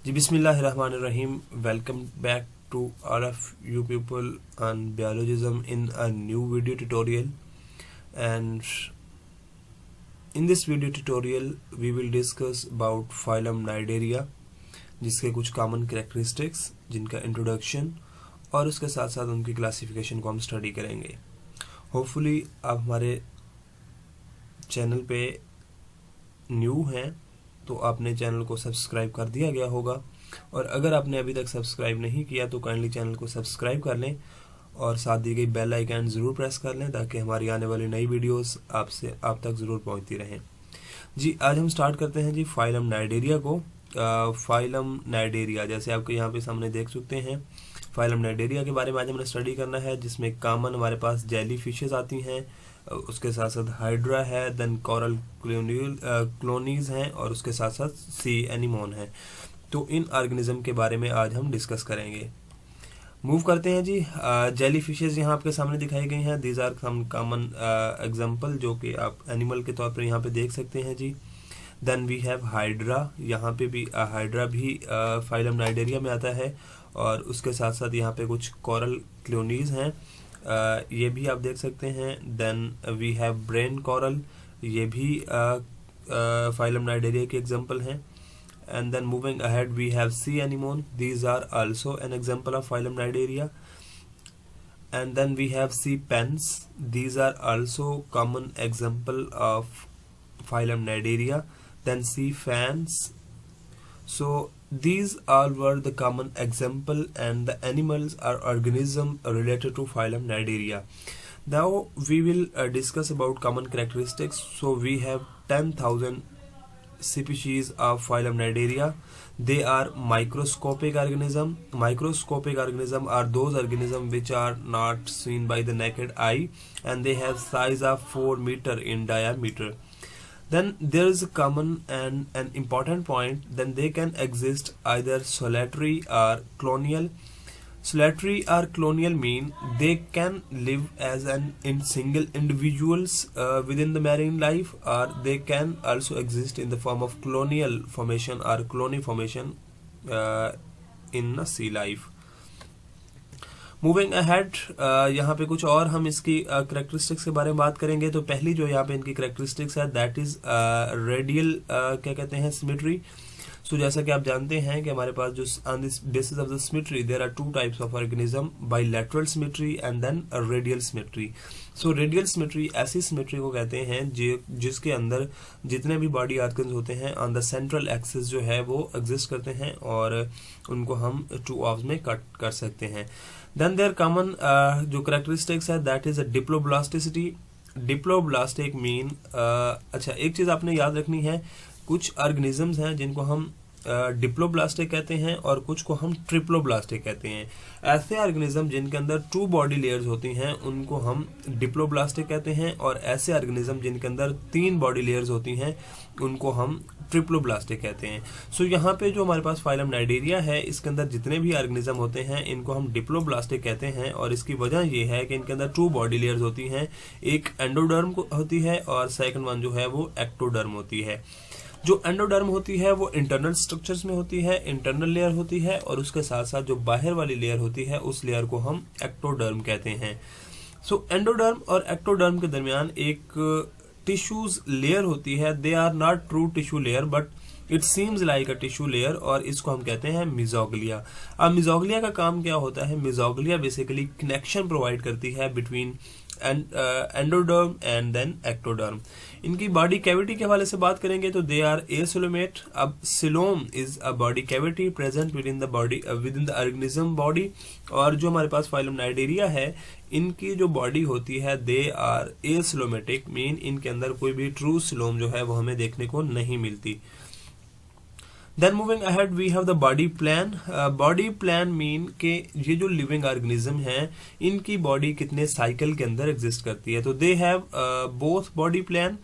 जी बिस्मिल्लाहिर्रहमानिर्रहीम। Welcome back to all of you people on biologism in a new video tutorial. And in this video tutorial we will discuss about phylum Cnidaria, जिसके कुछ common characteristics, जिनका introduction और उसके साथ साथ उनकी classification को हम स्टडी करेंगे। होपफुली आप हमारे चैनल पे न्यू हैं तो आपने चैनल को सब्सक्राइब कर दिया गया होगा, और अगर आपने अभी तक सब्सक्राइब नहीं किया तो काइंडली चैनल को सब्सक्राइब कर लें और साथ दी गई बेल आइकन ज़रूर प्रेस कर लें ताकि हमारी आने वाली नई वीडियोस आप तक ज़रूर पहुंचती रहें। जी आज हम स्टार्ट करते हैं जी फाइलम नाइडेरिया को। फाइलम नाइडेरिया जैसे आपके यहाँ पे सामने देख सकते हैं, फाइलम नाइडेरिया के बारे में आज हमने स्टडी करना है, जिसमें कॉमन हमारे पास जेली फिशेज आती हैं, उसके साथ साथ हाइड्रा है, देन कोरल क्लोनीज हैं और उसके साथ साथ सी एनिमोन है। तो इन ऑर्गेनिज्म के बारे में आज हम डिस्कस करेंगे। मूव करते हैं जी। जेली फिशेज यहाँ आपके सामने दिखाई गई हैं। These are some common example जो कि आप एनिमल के तौर पर यहाँ पे देख सकते हैं जी। देन वी हैव हाइड्रा, यहाँ पे भी हाइड्रा भी फाइलम नाइडेरिया में आता है, और उसके साथ साथ यहाँ पे कुछ कोरल क्लोनीज हैं, ये भी आप देख सकते हैं। Then we have brain coral, ये भी फाइलम नाइडेरिया के एग्जांपल हैं। And then moving ahead we have sea anemone, these are also an example of phylum Cnidaria. And then we have sea pens, these are also common example of phylum Cnidaria. Then sea fans. So these all were the common example, and the animals are organism related to phylum Cnidaria. Now we will discuss about common characteristics. So we have 10,000 species of phylum Cnidaria. They are microscopic organism. Microscopic organism are those organisms which are not seen by the naked eye, and they have size of 4 meter in diameter. Then there is a common and an important point, then they can exist either solitary or colonial. Solitary or colonial mean they can live as in single individuals within the marine life, or they can also exist in the form of colonial formation or colony formation in a sea life. Moving ahead, यहाँ पे कुछ और हम इसकी characteristics के बारे में बात करेंगे। तो पहली जो यहाँ पे इनकी करेक्टरिस्टिक्स है दैट इज रेडियल क्या कहते हैं सिमेट्री। सो जैसा कि आप जानते हैं कि हमारे पास जो on this basis of the symmetry there are two types of organism, bilateral symmetry and then radial symmetry. So radial symmetry ऐसी सिमेट्री को कहते हैं जिसके अंदर जितने भी बॉडी ऑर्गन्स होते हैं ऑन द सेंट्रल एक्सिस जो है वो एग्जिस्ट करते हैं, और उनको हम टू ऑफ्स में कट कर सकते हैं। देन देयर कॉमन जो करेक्टरिस्टिक्स है that is a diploblasticity. Diploblastic mean अच्छा एक चीज आपने याद रखनी है, कुछ ऑर्गेनिजम्स हैं जिनको हम डिप्लोब्लास्टिक कहते हैं और कुछ को हम ट्रिप्लोब्लास्टिक कहते हैं। ऐसे ऑर्गेनिज्म जिनके अंदर 2 बॉडी लेयर्स होती हैं उनको हम डिप्लोब्लास्टिक कहते हैं, और ऐसे ऑर्गेनिज्म जिनके अंदर 3 बॉडी लेयर्स होती हैं उनको हम ट्रिप्लोब्लास्टिक कहते हैं। सो यहाँ पे जो हमारे पास फाइलम नाइडेरिया है इसके अंदर जितने भी ऑर्गेनिज्म होते हैं इनको हम डिप्लोब्लास्टिक कहते हैं, और इसकी वजह ये है कि इनके अंदर 2 बॉडी लेयर्स होती हैं, एक एंडोडर्म होती है और सेकंड वन जो है वो एक्टोडर्म होती है। जो एंडोडर्म होती है वो इंटरनल स्ट्रक्चर्स में होती है, इंटरनल लेयर होती है, और उसके साथ साथ जो बाहर वाली लेयर होती है उस लेयर को हम एक्टोडर्म कहते हैं। सो एंडोडर्म और एक्टोडर्म के दरमियान एक टिश्यूज लेयर होती है। They are not true tissue layer but it seems like a tissue layer, और इसको हम कहते हैं मिजोग्लिया। अब मिजोग्लिया का काम क्या होता है? मिजोग्लिया बेसिकली कनेक्शन प्रोवाइड करती है between endoderm and then ectoderm. इनकी बॉडी कैविटी के हवाले से बात करेंगे तो दे आर एसिलोमेट। अब coelom is a body cavity present within the organism body, और जो हमारे पास फाइलम नाइडेरिया है इनकी जो बॉडी होती है दे आर एसिलोमेटिक, मीन इनके अंदर कोई भी ट्रू सिलोम जो है वो हमें देखने को नहीं मिलती। Then moving ahead we have the body plan. Body plan mean के ये जो लिविंग ऑर्गेनिज्म हैं इनकी बॉडी कितने साइकिल के अंदर एग्जिस्ट करती है। तो they have both body plan.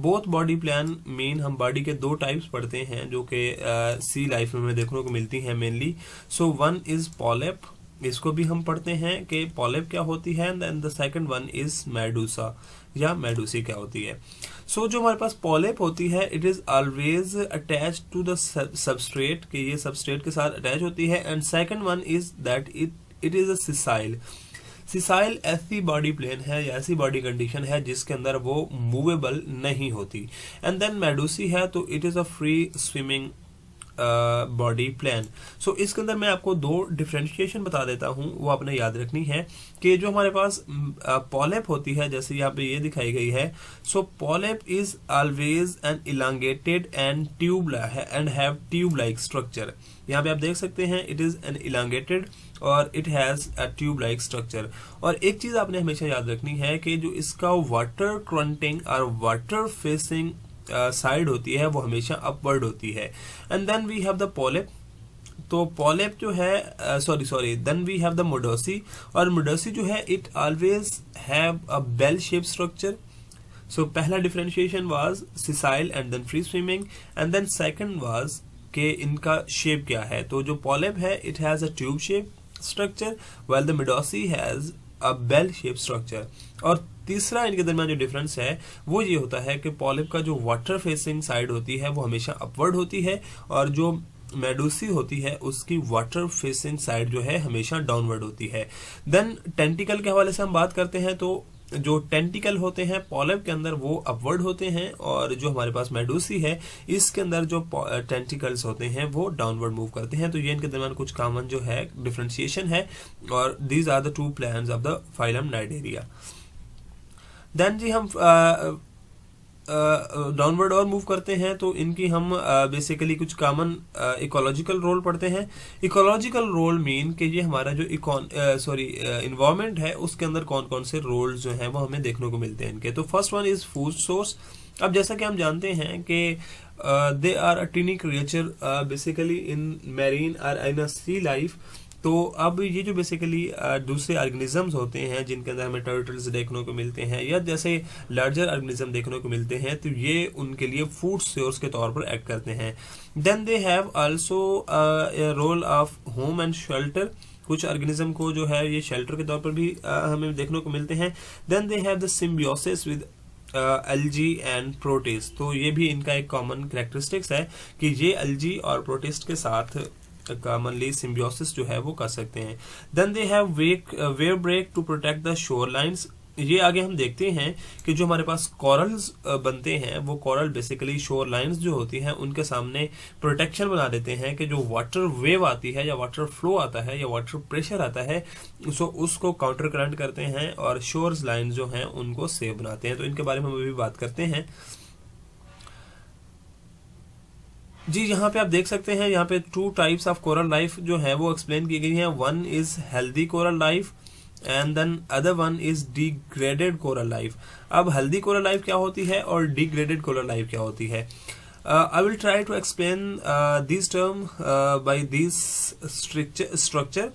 Both body plan mean हम बॉडी के 2 टाइप्स पढ़ते हैं जो कि सी लाइफ में देखने को मिलती हैं mainly. So one is polyp इसको भी हम पढ़ते हैं कि पॉलिप क्या होती है, and the second one is Medusa या मेडूसी क्या होती है। सो जो हमारे पास पॉलिप होती है it is always attach to the substrate, कि ये सबस्ट्रेट के साथ अटैच होती है। And second one is that it is a sessile. Sessile ऐसी बॉडी प्लेन है या ऐसी बॉडी कंडीशन है जिसके अंदर वो मूवेबल नहीं होती। एंड देन मेडूसी है तो it is a free swimming body plan. So इसके अंदर मैं आपको दो डिफ्रेंशिएशन बता देता हूं, वो आपने याद रखनी है कि जो हमारे पास पॉलिप होती है, जैसे यहाँ पे ये दिखाई गई है, so polyp is always an elongated and tube and have tube like structure. यहाँ पे आप देख सकते हैं इट इज एन इलांगेटेड और it has a tube like structure. और एक चीज आपने हमेशा याद रखनी है कि जो इसका वाटर करंटिंग और वाटर फेसिंग साइड होती है वो हमेशा अपवर्ड होती है। And then we have the polyp. तो पॉलिप जो है sorry then we have the medusae, और मोडोसी जो है it always have a bell shape structure. So पहला differentiation was sessile and then free swimming, and then second was कि इनका shape क्या है। तो जो पॉलिप है it has a tube shape structure while the medusae has a bell shape structure. और तीसरा इनके दरमियान जो डिफरेंस है वो ये होता है कि पॉलिप का जो वाटर फेसिंग साइड होती है वो हमेशा अपवर्ड होती है, और जो मेडूसी होती है उसकी वाटर फेसिंग साइड जो है हमेशा डाउनवर्ड होती है। देन टेंटिकल के हवाले से हम बात करते हैं तो जो टेंटिकल होते हैं पॉलिप के अंदर वो अपवर्ड होते हैं, और जो हमारे पास मेडूसी है इसके अंदर जो टेंटिकल्स होते हैं वो डाउनवर्ड मूव करते हैं। तो ये इनके दरमियान कुछ कॉमन जो है डिफरेंशिएशन है, और these are the two plans of the phylum Cnidaria. Then जी हम डाउनवर्ड और मूव करते हैं तो इनकी हम बेसिकली कुछ कॉमन इकोलॉजिकल रोल पढ़ते हैं। इकोलॉजिकल रोल मीन कि ये हमारा जो इन्वायरमेंट है उसके अंदर कौन कौन से रोल्स जो हैं वो हमें देखने को मिलते हैं इनके। तो first one is food source. अब जैसा कि हम जानते हैं कि they are a tiny creature basically in marine और इन अ सी लाइफ। तो अब ये जो बेसिकली दूसरे ऑर्गेनिजम्स होते हैं जिनके अंदर हमें टर्टल्स देखने को मिलते हैं या जैसे लार्जर ऑर्गेनिज्म देखने को मिलते हैं, तो ये उनके लिए फूड सोर्स के तौर पर एक्ट करते हैं। Then they have also role of home and shelter. कुछ ऑर्गेनिज्म को जो है ये शेल्टर के तौर पर भी हमें देखने को मिलते हैं। Then they have the symbiosis with algae and protist. तो ये भी इनका एक कॉमन कैरेक्टरिस्टिक्स है कि ये एल्गी और प्रोटिस्ट के साथ कॉमनली सिम्बियोसिस जो है वो कर सकते हैं। Then they have wave break to protect the shorelines. ये आगे हम देखते हैं कि जो हमारे पास कॉरल्स बनते हैं वो कॉरल बेसिकली शोर लाइन्स जो होती हैं उनके सामने प्रोटेक्शन बना देते हैं कि जो वाटर वेव आती है या वाटर फ्लो आता है या वाटर प्रेशर आता है सो उसको काउंटर करंट करते हैं और शोर लाइन्स जो हैं उनको सेव बनाते हैं। तो इनके बारे में हम अभी बात करते हैं। जी यहाँ पे आप देख सकते हैं यहाँ पे two types of coral life जो है वो एक्सप्लेन की गई है। One is healthy coral life and then other one is degraded coral life. अब हेल्दी कोरल लाइफ क्या होती है और डिग्रेडेड कोरल लाइफ क्या होती है? I will try to explain this term by this structure.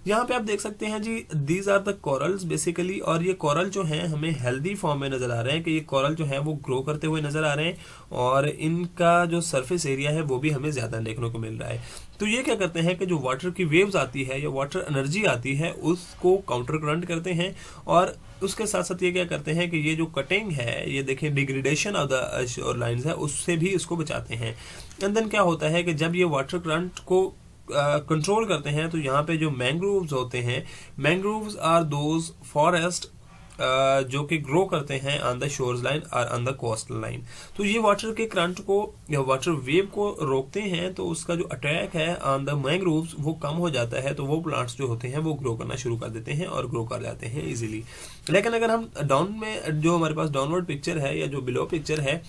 यहाँ पे आप देख सकते हैं जी these are the corals basically, और ये कोरल जो हैं हमें हेल्दी फॉर्म में नजर आ रहे हैं कि ये कोरल जो है वो ग्रो करते हुए नजर आ रहे हैं और इनका जो सरफेस एरिया है वो भी हमें ज्यादा देखने को मिल रहा है। तो ये क्या करते हैं कि जो वाटर की वेव्स आती है या वाटर एनर्जी आती है उसको काउंटर करंट करते हैं, और उसके साथ साथ ये क्या करते हैं कि ये जो कटिंग है ये देखें degradation of the shore lines है उससे भी इसको बचाते हैं। एंड देन क्या होता है कि जब ये वाटर करंट को कंट्रोल करते हैं तो यहाँ पे जो मैंग्रोव्स होते हैं, मैंग्रोव्स आर दोज फॉरेस्ट जो कि ग्रो करते हैं ऑन द शोर लाइन और ऑन द कोस्टल लाइन। तो ये वाटर के करंट को या वाटर वेव को रोकते हैं, तो उसका जो अटैक है ऑन द मैंग्रोव्स वो कम हो जाता है, तो वो प्लांट्स जो होते हैं वो ग्रो करना शुरू कर देते हैं और ग्रो कर जाते हैं इजीली। लेकिन अगर हम डाउन में जो हमारे पास डाउनवर्ड पिक्चर है या जो बिलो पिक्चर है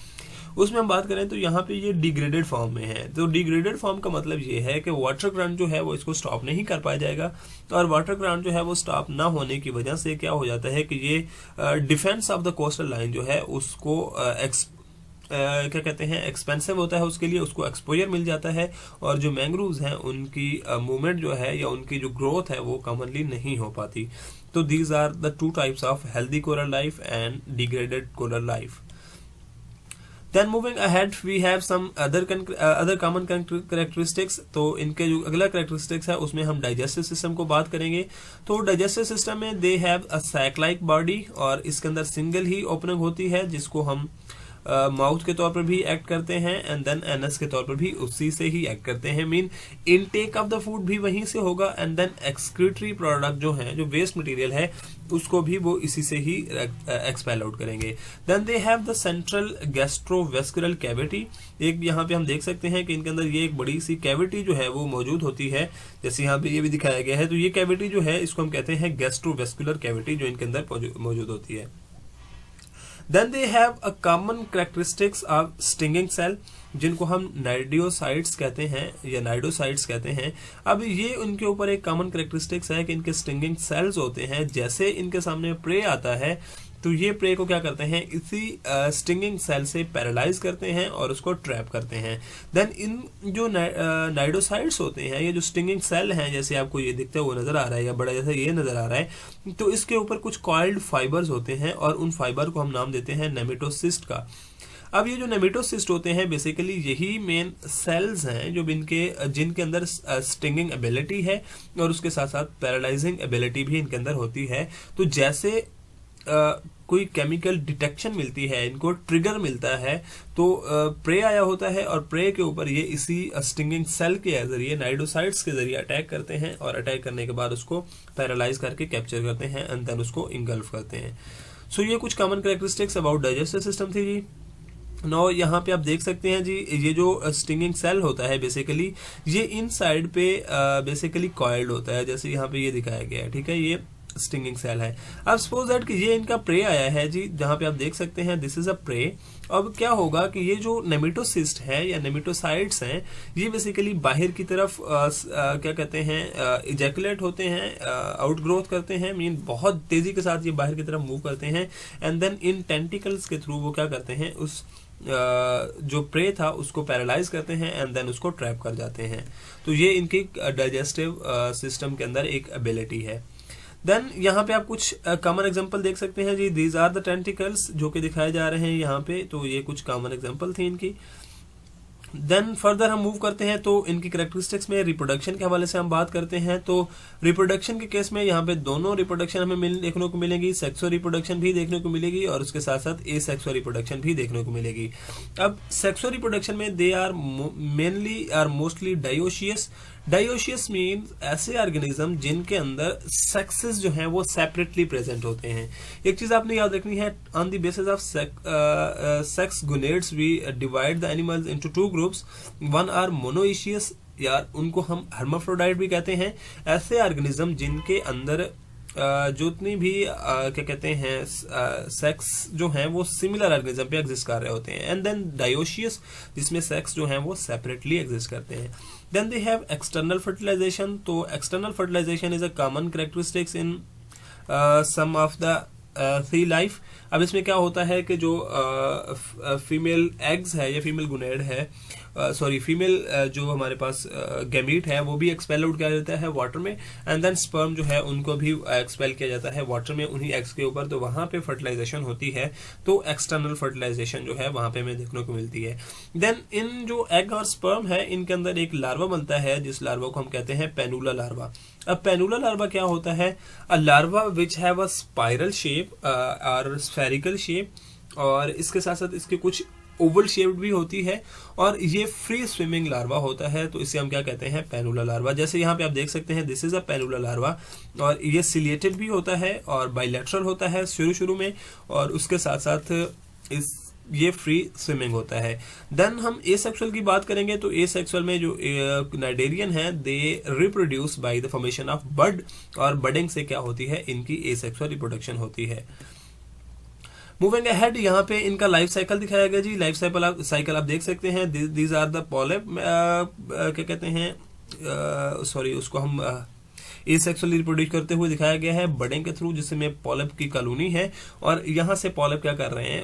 उसमें हम बात करें तो यहाँ पे ये डिग्रेडेड फॉर्म में है। तो डिग्रेडेड फॉर्म का मतलब ये है कि वाटर करंट जो है वो इसको स्टॉप नहीं कर पाया जाएगा, और वाटर करंट जो है वो स्टॉप ना होने की वजह से क्या हो जाता है कि ये defence of the coastal line जो है उसको क्या कहते हैं एक्सपेंसिव होता है उसके लिए, उसको एक्सपोजर मिल जाता है, और जो मैंग्रोव्स हैं उनकी मूवमेंट जो है या उनकी जो ग्रोथ है वो कॉमनली नहीं हो पाती। तो these are the two types of healthy coral life and degraded coral life. Then moving ahead we have some other common characteristics. तो इनके जो अगला कैरेक्टरिस्टिक्स है उसमें हम डाइजेस्टिव सिस्टम को बात करेंगे। तो डाइजेस्टिव सिस्टम में they have a sac like body, और इसके अंदर सिंगल ही ओपनिंग होती है जिसको हम माउथ के तौर पर भी एक्ट करते हैं, एंड देन एनस के तौर पर भी उसी से ही एक्ट करते हैं। Mean intake of the food भी वहीं से होगा, एंड देन एक्सक्रीटरी प्रोडक्ट जो है, जो वेस्ट मटेरियल है, उसको भी वो इसी से ही एक्सपेल आउट करेंगे। Then they have the central gastrovascular cavity. एक यहाँ पे हम देख सकते हैं कि इनके अंदर ये एक बड़ी सी कैविटी जो है वो मौजूद होती है, जैसे यहाँ पे ये भी दिखाया गया है। तो ये कैविटी जो है इसको हम कहते हैं गैस्ट्रोवेस्कुलर कैविटी, जो इनके अंदर मौजूद होती है। Then they have a common characteristics of stinging cell, जिनको हम नाइडियोसाइट्स कहते हैं या नाइडोसाइट्स कहते हैं। अब ये उनके ऊपर एक कॉमन कैरेक्टरिस्टिक्स है कि इनके स्टिंगिंग सेल्स होते हैं। जैसे इनके सामने प्रे आता है तो ये प्रे को क्या करते हैं, इसी स्टिंगिंग सेल से पैरालाइज करते हैं और उसको ट्रैप करते हैं। देन इन जो नाइडोसाइट्स होते हैं, ये जो स्टिंगिंग सेल हैं, जैसे आपको ये दिखते हुए नजर आ रहा है या बड़ा जैसा ये नजर आ रहा है, तो इसके ऊपर कुछ कॉइल्ड फाइबर्स होते हैं और उन फाइबर को हम नाम देते हैं नेमेटोसिस्ट का। अब ये जो नेमेटोसिस्ट होते हैं बेसिकली यही मेन सेल्स हैं जो जिनके अंदर स्टिंगिंग एबिलिटी है और उसके साथ साथ पैरालाइजिंग एबिलिटी भी इनके अंदर होती है। तो जैसे कोई केमिकल डिटेक्शन मिलती है, इनको ट्रिगर मिलता है, तो प्रे आया होता है और प्रे के ऊपर ये इसी स्टिंगिंग सेल के जरिए, नाइडोसाइट्स के जरिए अटैक करते हैं और अटैक करने के बाद उसको पैरालाइज करके कैप्चर करते हैं एंड देन उसको इंगल्फ करते हैं। सो ये कुछ common characteristics about digestive system थी जी। नो यहाँ पे आप देख सकते हैं जी, ये जो स्टिंगिंग सेल होता है बेसिकली ये इन साइड पे बेसिकली कॉइल्ड होता है, जैसे यहाँ पे ये दिखाया गया है, ठीक है, ये स्टिंगिंग सेल है। अब सपोज दैट कि ये इनका प्रे आया है जी, जहां पे आप देख सकते हैं दिस इज अ प्रे। अब क्या होगा कि ये जो नेमेटोसिस्ट है या नेमेटोसाइट्स हैं, ये बेसिकली बाहर की तरफ क्या कहते हैं, इजैकुलेट होते हैं, आउटग्रोथ करते हैं, मीन बहुत तेजी के साथ ये बाहर की तरफ मूव करते हैं, एंड देन इन टेंटिकल्स के थ्रू वो क्या करते हैं, उस जो प्रे था उसको पैरालाइज करते हैं एंड देन उसको ट्रैप कर जाते हैं। तो ये इनकी डाइजेस्टिव सिस्टम के अंदर एक एबिलिटी है। देन यहाँ पे आप कुछ कॉमन एग्जांपल देख सकते हैं जी, दीज आर द टेंटिकल्स जो कि दिखाए जा रहे हैं यहाँ पे। तो ये कुछ कॉमन एग्जांपल थे इनकी। देन फर्दर हम मूव करते हैं तो इनकी कैरेक्टरिस्टिक्स में रिप्रोडक्शन के हवाले से हम बात करते हैं। तो रिप्रोडक्शन के केस में यहाँ पे दोनों रिप्रोडक्शन हमें देखने को मिलेगी, सेक्सुअल रिप्रोडक्शन भी देखने को मिलेगी और उसके साथ साथ एसेक्सुअल रिप्रोडक्शन भी देखने को मिलेगी। अब सेक्सुअल रिप्रोडक्शन में they are mainly or mostly dioecious. Dioecious mean ऐसे ऑर्गेनिज्म जिनके अंदर सेक्सेस जो हैं वो सेपरेटली प्रेजेंट होते हैं। एक चीज आपने याद रखनी है, on the basis of sex gonads we divide the animals into two groups. One are monoecious, यार उनको हम हर्माफ्रोडाइट भी कहते हैं। ऐसे ऑर्गेनिज्म जिनके अंदर जितनी भी क्या कहते हैं सेक्स जो हैं वो सिमिलर ऑर्गेनिज्म पे एग्जिस्ट कर रहे होते हैं। एंड देन डायोशियस जिसमें सेक्स जो हैं वो सेपरेटली एग्जिस्ट करते हैं। Then they have external fertilisation. तो external fertilisation is a common characteristics in some of the sea life. अब इसमें क्या होता है कि जो फीमेल एग्स है या फीमेल गुनेड है, सॉरी फीमेल जो हमारे पास गैमीट है वो भी एक्सपेल आउट किया जाता है वाटर में, एंड देन स्पर्म जो है उनको भी एक्सपेल किया जाता है वाटर में उन्हीं एग्स के ऊपर। तो वहां पे फर्टिलाइजेशन होती है, तो एक्सटर्नल फर्टिलाइजेशन जो है वहां पे हमें देखने को मिलती है। देन इन जो एग और स्पर्म है इनके अंदर एक लार्वा बनता है जिस लार्वा को हम कहते हैं पेनुला लार्वा। अब पेनुला लार्वा क्या होता है, a larva which have a spiral shape और स्फेरिकल शेप, और इसके साथ साथ इसके कुछ ओवल शेप्ड भी होती है, और ये फ्री स्विमिंग लार्वा होता है। तो इसे हम क्या कहते हैं, पेनुला लार्वा। जैसे यहाँ पे आप देख सकते हैं दिस इज अ पेनुला लार्वा, और ये सिलिएटेड भी होता है और बाइलेटरल होता है शुरू में, और उसके साथ साथ ये फ्री स्विमिंग होता है। देन हम एसेक्सुअल की बात करेंगे तो एसेक्सुअल में जो नाइडेरियन है they reproduce by the formation of bud, और बडिंग से क्या होती है, इनकी एसेक्सुअल रिप्रोडक्शन होती है। मूविंग अहेड, यहाँ पे इनका लाइफ साइकिल दिखाया गया जी। लाइफ साइकिल आप देख सकते हैं, दीज आर द पॉलिप, क्या कहते हैं, सॉरी उसको हम एसेक्सुअली रिप्रोड्यूस करते हुए दिखाया गया है बर्डिंग के थ्रू, जिसमें पॉलिप की कॉलोनी है और यहाँ से पॉलिप क्या कर रहे हैं,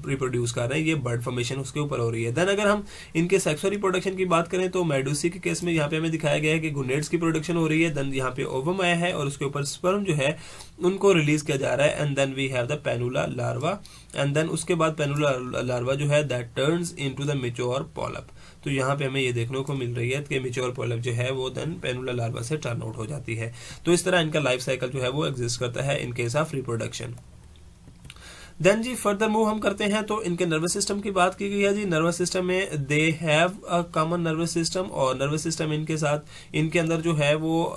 रिप्रोड्यूस कर रहे हैं, ये बर्ड फॉर्मेशन उसके ऊपर हो रही है। देन अगर हम इनके सेक्सुअल रिप्रोडक्शन की बात करें तो मेडूसी के केस में यहाँ पे हमें दिखाया गया है कि गोनेड्स की प्रोडक्शन हो रही है, देन यहाँ पे ओवम आया है और उसके ऊपर स्पर्म जो है उनको रिलीज किया जा रहा है, and then we have the planula larva, and then उसके बाद पेनुला लार्वा जो है that turns into the mature polyp. तो यहाँ पे हमें ये देखने को मिल रही है कि मैच्योर पॉलिप जो है वो देन पेनुला लार्वा से टर्न आउट हो जाती है। तो इस तरह इनका लाइफ साइकिल जो है वो एग्जिस्ट करता है in case of reproduction. Then जी फर्दर मूव हम करते हैं तो इनके नर्वस सिस्टम की बात की गई है जी। नर्वस सिस्टम में they have a common nervous system, और नर्वस सिस्टम इनके साथ इनके अंदर जो है वो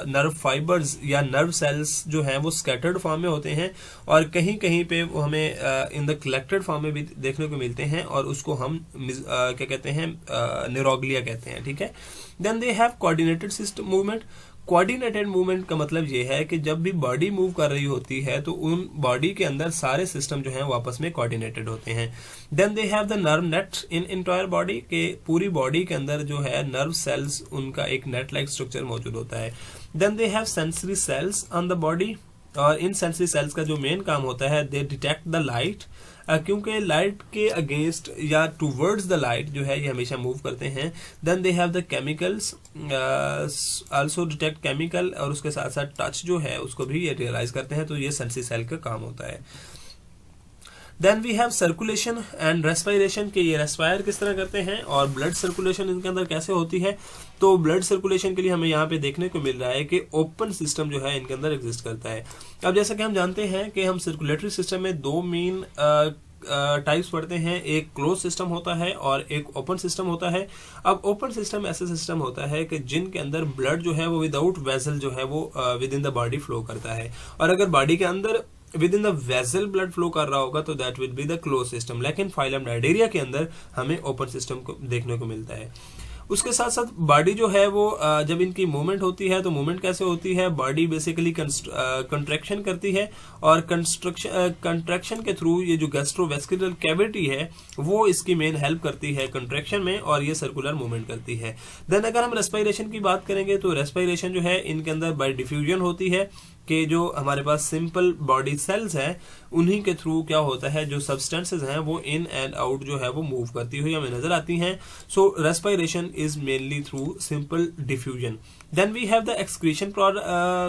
नर्व फाइबर्स या नर्व सेल्स जो हैं वो स्कैटर्ड फॉर्म में होते हैं और कहीं कहीं पे वो हमें इन द कलेक्टेड फॉर्म में भी देखने को मिलते हैं और उसको हम क्या कहते हैं, न्यूरोग्लिया कहते हैं, ठीक है। Then they have coordinated system movement. Coordinated movement का मतलब ये है कि जब भी बॉडी मूव कर रही होती है तो उन बॉडी के अंदर सारे सिस्टम जो हैं वो आपस में कोऑर्डिनेटेड होते हैं। Then they have the nerve net in entire body, के पूरी बॉडी के अंदर जो है नर्व सेल्स उनका एक नेट लाइक स्ट्रक्चर मौजूद होता है। Then they have sensory cells on the body, और इन सेंसरी सेल्स का जो मेन काम होता है दे डिटेक्ट द लाइट, क्योंकि लाइट के अगेंस्ट या टूवर्ड्स द लाइट जो है ये हमेशा मूव करते हैं। Then they have the chemicals also detect chemical, और उसके साथ साथ टच जो है उसको भी ये रियलाइज करते हैं, तो ये सेंसरी सेल का काम होता है। Then we have circulation and respiration, के ये रेस्पायर किस तरह करते हैं और ब्लड सर्कुलेशन इनके अंदर कैसे होती है। तो ब्लड सर्कुलेशन के लिए हमें यहाँ पे देखने को मिल रहा है कि ओपन सिस्टम जो है इनके अंदर एग्जिस्ट करता है। अब जैसा कि हम जानते हैं कि हम सर्कुलेटरी सिस्टम में दो मेन टाइप्स पढ़ते हैं, एक क्लोज सिस्टम होता है और एक ओपन सिस्टम होता है। अब ओपन सिस्टम ऐसा सिस्टम होता है कि जिनके अंदर ब्लड जो है वो विदाउट वेसल जो है वो with in the body flow करता है, और अगर बॉडी के अंदर with in the vessel blood flow कर रहा होगा तो that will be the close system. लेकिन फाइलम नाइडेरिया के अंदर हमें ओपन सिस्टम को देखने को मिलता है। उसके साथ साथ बॉडी जो है वो जब इनकी मूवमेंट होती है तो मूवमेंट कैसे होती है, बॉडी बेसिकली कंट्रैक्शन करती है और कंट्रैक्शन के थ्रू ये जो गैस्ट्रोवेस्कुलर कैविटी है वो इसकी मेन हेल्प करती है कंट्रैक्शन में और ये सर्कुलर मूवमेंट करती है। देन अगर हम रेस्पिरेशन की बात करेंगे तो रेस्पिरेशन जो है इनके अंदर बाय डिफ्यूजन होती है कि जो हमारे पास सिंपल बॉडी सेल्स हैं उन्हीं के थ्रू क्या होता है, जो सब्सटेंसेस हैं वो इन एंड आउट जो है वो मूव करती हुई हमें नजर आती हैं। So respiration is mainly through simple diffusion. Then we have the excretion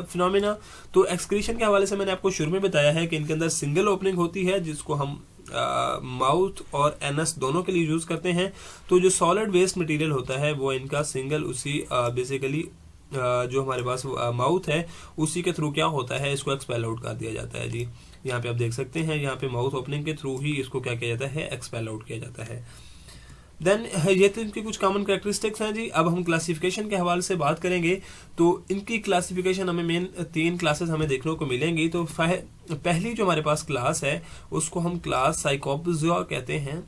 phenomena. तो एक्सक्रीशन के हवाले से मैंने आपको शुरू में बताया है कि इनके अंदर सिंगल ओपनिंग होती है जिसको हम माउथ और एनस दोनों के लिए यूज करते हैं। तो जो सॉलिड वेस्ट मटेरियल होता है वो इनका सिंगल उसी बेसिकली जो हमारे पास माउथ है उसी के थ्रू क्या होता है, इसको एक्सपेल आउट कर दिया जाता है जी। यहाँ पे आप देख सकते हैं, यहाँ पे माउथ ओपनिंग के थ्रू ही इसको क्या किया जाता है, एक्सपेल आउट किया जाता है। देन ये तो इनकी कुछ कॉमन कैरेक्टरिस्टिक्स हैं जी। अब हम क्लासिफिकेशन के हवाले से बात करेंगे तो इनकी क्लासिफिकेशन हमें मेन 3 क्लासेस हमें देखने को मिलेंगी। तो पहली जो हमारे पास क्लास है उसको हम क्लास साइकोपोज़ोआ कहते हैं,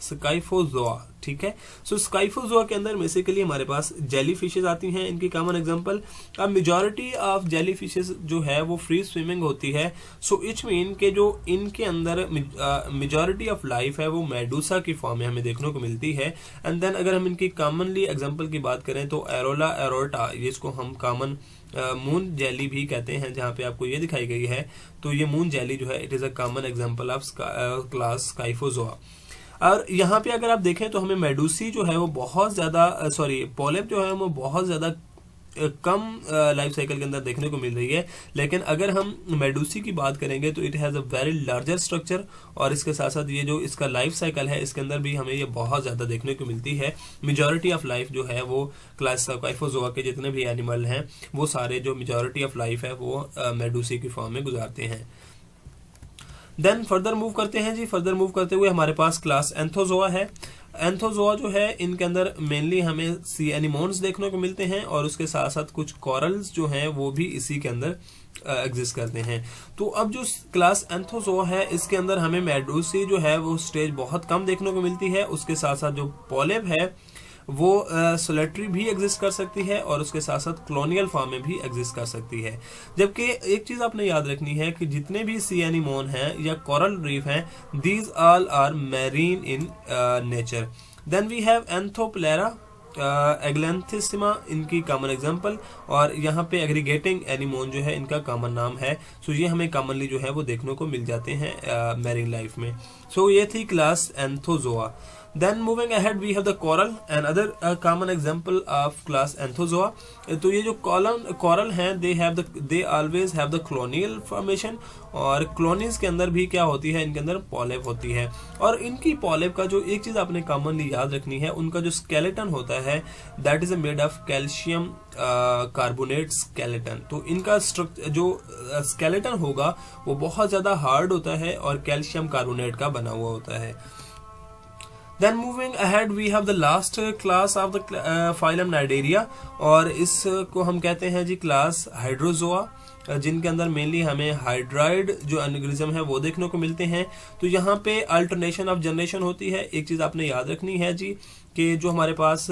स्काइफोज़ोआ, ठीक है। सो स्काइफोज़ोआ के अंदर बेसिकली हमारे पास जेली फिशेज आती हैं, इनकी कॉमन एग्जांपल। अब मेजॉरिटी ऑफ जेली फिशेज जो है वो फ्री स्विमिंग होती है। सो इट मीन के जो इनके अंदर मेजॉरिटी ऑफ लाइफ है वो मेडूसा की फॉर्म में हमें देखने को मिलती है। एंड देन अगर हम इनकी कॉमनली एग्जांपल की बात करें तो एरोला एरोटा, जिसको हम कॉमन मून जेली भी कहते हैं, जहाँ पे आपको ये दिखाई गई है। तो ये मून जेली जो है it is a common example of class Scyphozoa. और यहाँ पे अगर आप देखें तो हमें मेडूसी जो है वो बहुत ज्यादा पॉलिप जो है वो बहुत ज्यादा कम लाइफ साइकिल के अंदर देखने को मिल रही है। लेकिन अगर हम मेडूसी की बात करेंगे तो it has a very larger structure, और इसके साथ साथ ये जो इसका लाइफ साइकिल है इसके अंदर भी हमें ये बहुत ज्यादा देखने को मिलती है। मेजॉरिटी ऑफ लाइफ जो है वो क्लास स्काइफोज़ोआ के जितने भी एनिमल हैं वो सारे जो मेजॉरिटी ऑफ लाइफ है वो मेडूसी की फॉर्म में गुजारते हैं। देन फर्दर मूव करते हैं जी। फर्दर मूव करते हुए हमारे पास क्लास एंथोज़ोआ है। एंथोज़ोआ जो है इनके अंदर मेनली हमें सी एनिमोन्स देखने को मिलते हैं और उसके साथ साथ कुछ कॉरल्स जो हैं वो भी इसी के अंदर एग्जिस्ट करते हैं। तो अब जो क्लास एंथोज़ोआ है इसके अंदर हमें मेडूसी जो है वो स्टेज बहुत कम देखने को मिलती है। उसके साथ साथ जो पॉलिप है वो सोलेटरी भी एग्जिस्ट कर सकती है और उसके साथ साथ कॉलोनियल फॉर्म में भी एग्जिस्ट कर सकती है। जबकि एक चीज आपने याद रखनी है कि जितने भी सी एनिमोन हैं या कोरल रीफ हैं, these all are marine in nature. Then we have Anthopleura. Elegantissima इनकी कॉमन एग्जांपल, और यहाँ पे एग्रीगेटिंग एनीमोन जो है इनका कॉमन नाम है। सो ये हमें कॉमनली जो है वो देखने को मिल जाते हैं मैरीन लाइफ में। सो ये थी class Anthozoa. Then moving ahead we have the coral, and other common example of class Anthozoa. तो ये जो coral हैं they always have the colonial formation, और colonies के अंदर भी क्या होती है, इनके अंदर पॉलिप होती है। और इनकी पॉलिप का जो एक चीज आपने कॉमनली याद रखनी है, उनका जो स्केलेटन होता है that is made of calcium carbonate skeleton. तो इनका जो स्केलेटन होगा वो बहुत ज्यादा हार्ड होता है और कैल्शियम कार्बोनेट का बना हुआ होता है। Then moving ahead we have the last class of the phylum Cnidaria, और इसको हम कहते हैं जी क्लास हाइड्रोजोआ, जिनके अंदर मेनली हमें हाइड्राइड जो ऑर्गेनिज्म है वो देखने को मिलते हैं। तो यहाँ पे अल्टरनेशन ऑफ जनरेशन होती है। एक चीज आपने याद रखनी है जी कि जो हमारे पास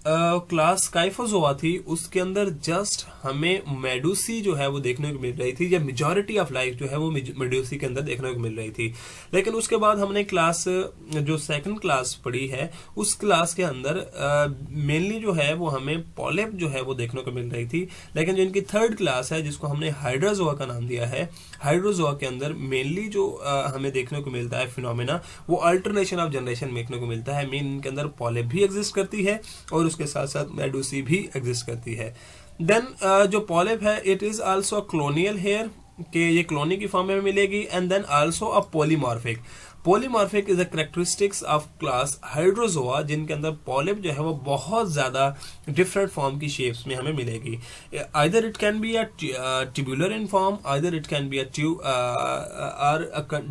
क्लास काइफोजोआ थी उसके अंदर जस्ट हमें मेडूसी जो है वो देखने को मिल रही थी, या मेजॉरिटी ऑफ लाइफ जो है वो मेडूसी के अंदर देखने को मिल रही थी। लेकिन उसके बाद हमने क्लास जो सेकंड क्लास पढ़ी है उस क्लास के अंदर मेनली जो है वो हमें पॉलिप जो है वो देखने को मिल रही थी। लेकिन जो इनकी थर्ड क्लास है जिसको हमने हाइड्रोजोआ का नाम दिया है, हाइड्रोजोआ के अंदर मेनली जो हमें देखने को मिलता है फिनोमेना वो अल्टरनेशन ऑफ जनरेशन देखने को मिलता है। मेन इनके अंदर पॉलिप भी एग्जिस्ट करती है और उसके साथ साथ मेडूसी भी एग्जिस्ट करती है। देन जो पॉलिप है it is also a colonial here, कि ये क्लोनी की फॉर्म में मिलेगी। And then also a polymorphic. Polymorphic is a characteristics of class Hydrozoa, जिनके अंदर पॉलिप जो है वो बहुत ज्यादा डिफरेंट फॉर्म की शेप्स में हमें मिलेगी। Either it can be a tubular in form, either it can be a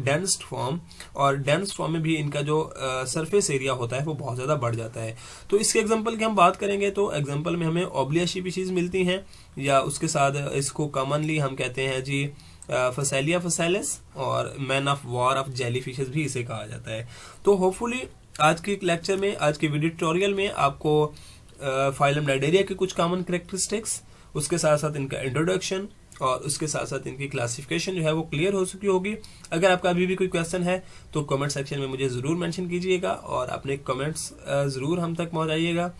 densed form, और डेंस फॉर्म में भी इनका जो सरफेस एरिया होता है वो बहुत ज्यादा बढ़ जाता है। तो इसके एग्जांपल की हम बात करेंगे तो एग्जांपल में हमें ओब्लियाशी फिशेज मिलती हैं, या उसके साथ इसको कॉमनली हम कहते हैं जी फसेलिया फसेलिस, और man of war of jelly fishes भी इसे कहा जाता है। तो होपफुली आज के लेक्चर में, आज के वीडियो ट्यूटोरियल में आपको फाइलम नाइडेरिया के कुछ कॉमन कैरेक्टरिस्टिक्स, उसके साथ साथ इनका इंट्रोडक्शन और उसके साथ साथ इनकी क्लासिफिकेशन जो है वो क्लियर हो चुकी होगी। अगर आपका अभी भी कोई क्वेश्चन है तो कमेंट सेक्शन में मुझे जरूर मेंशन कीजिएगा और अपने कमेंट्स जरूर हम तक पहुंचाइएगा।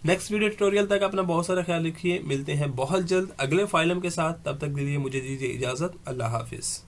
नेक्स्ट वीडियो ट्यूटोरियल तक अपना बहुत सारा ख्याल रखिए। मिलते हैं बहुत जल्द अगले फाइलम के साथ, तब तक के लिए मुझे दीजिए इजाजत। अल्लाह हाफिज।